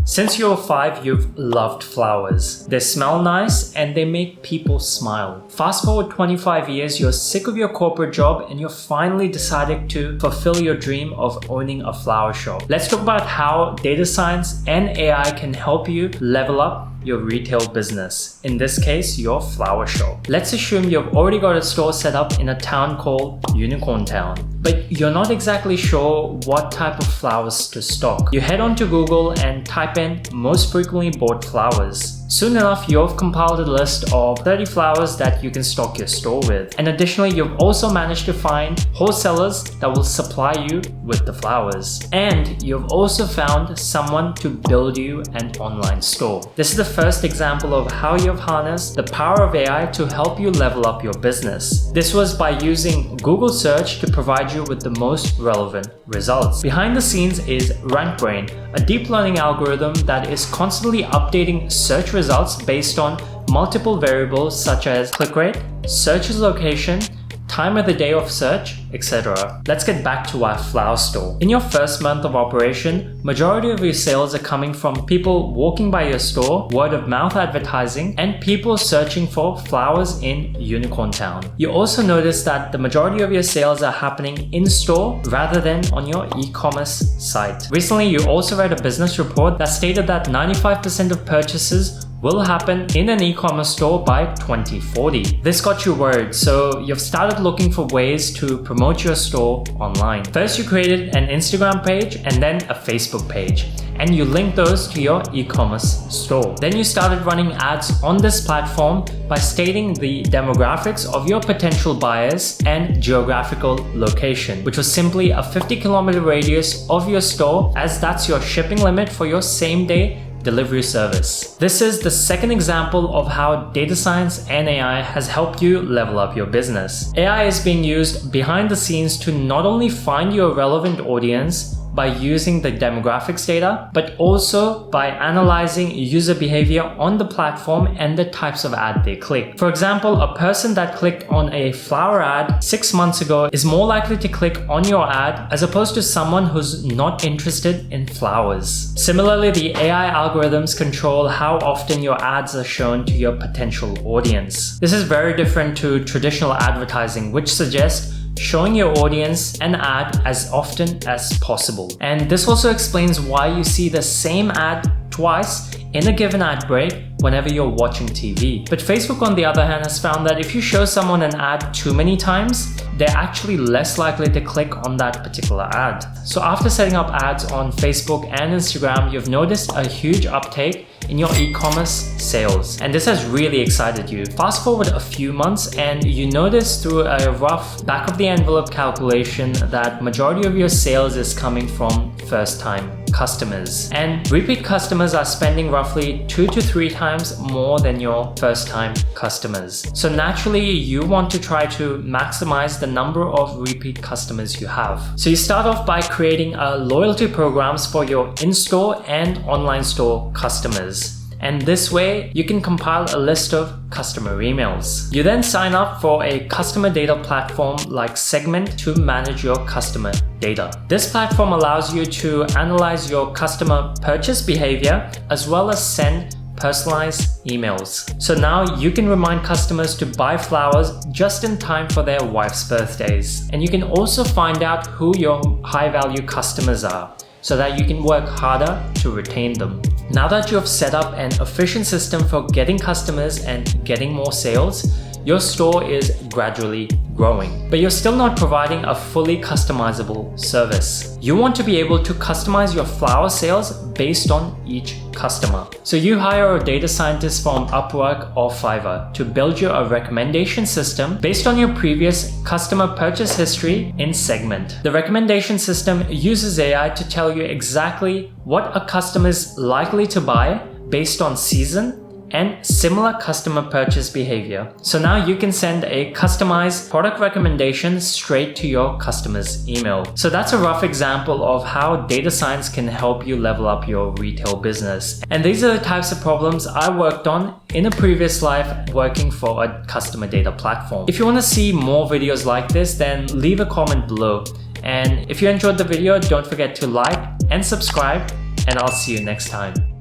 Since you're 5, you've loved flowers. They smell nice and they make people smile. Fast forward 25 years, you're sick of your corporate job and you're finally decided to fulfill your dream of owning a flower shop. Let's talk about how data science and AI can help you level up your retail business. In this case, your flower shop. Let's assume you've already got a store set up in a town called Unicorn Town, but you're not exactly sure what type of flowers to stock. You head onto Google and type in most frequently bought flowers. Soon enough, you've compiled a list of 30 flowers that you can stock your store with. And additionally, you've also managed to find wholesalers that will supply you with the flowers. And you've also found someone to build you an online store. This is the first example of how you've harnessed the power of AI to help you level up your business. This was by using Google search to provide you with the most relevant results. Behind the scenes is RankBrain, a deep learning algorithm that is constantly updating search results based on multiple variables such as click rate, search location, time of the day of search, etc. Let's get back to our flower store. In your first month of operation, majority of your sales are coming from people walking by your store, word of mouth advertising, and people searching for flowers in Unicorn Town. You also notice that the majority of your sales are happening in store rather than on your e-commerce site. Recently, you also read a business report that stated that 95% of purchases will happen in an e-commerce store by 2040. This got you worried, so you've started looking for ways to promote your store online. First, you created an Instagram page and then a Facebook page, and you linked those to your e-commerce store. Then you started running ads on this platform by stating the demographics of your potential buyers and geographical location, which was simply a 50-kilometer radius of your store, as that's your shipping limit for your same-day delivery service. This is the second example of how data science and AI has helped you level up your business. AI is being used behind the scenes to not only find your relevant audience by using the demographics data, but also by analyzing user behavior on the platform and the types of ad they click. For example, a person that clicked on a flower ad 6 months ago is more likely to click on your ad as opposed to someone who's not interested in flowers. Similarly, the AI algorithms control how often your ads are shown to your potential audience. This is very different to traditional advertising, which suggests showing your audience an ad as often as possible. And this also explains why you see the same ad twice in a given ad break whenever you're watching TV. But Facebook, on the other hand, has found that if you show someone an ad too many times, they're actually less likely to click on that particular ad. So after setting up ads on Facebook and Instagram, you've noticed a huge uptake in your e-commerce sales, and this has really excited you. Fast forward a few months and you notice through a rough back of the envelope calculation that majority of your sales is coming from first-time customers, and repeat customers are spending roughly 2 to 3 times more than your first-time customers. So naturally, you want to try to maximize the number of repeat customers you have. So you start off by creating loyalty programs for your in-store and online store customers. And this way, you can compile a list of customer emails. You then sign up for a customer data platform like Segment to manage your customer data. This platform allows you to analyze your customer purchase behavior as well as send personalized emails. So now you can remind customers to buy flowers just in time for their wife's birthdays. And you can also find out who your high-value customers are, so that you can work harder to retain them. Now that you have set up an efficient system for getting customers and getting more sales, your store is gradually growing, but you're still not providing a fully customizable service. You want to be able to customize your flower sales based on each customer. So you hire a data scientist from Upwork or Fiverr to build you a recommendation system based on your previous customer purchase history in Segment. The recommendation system uses AI to tell you exactly what a customer is likely to buy based on season and similar customer purchase behavior. So now you can send a customized product recommendation straight to your customer's email. So that's a rough example of how data science can help you level up your retail business. And these are the types of problems I worked on in a previous life working for a customer data platform. If you want to see more videos like this, then leave a comment below. And if you enjoyed the video, don't forget to like and subscribe, and I'll see you next time.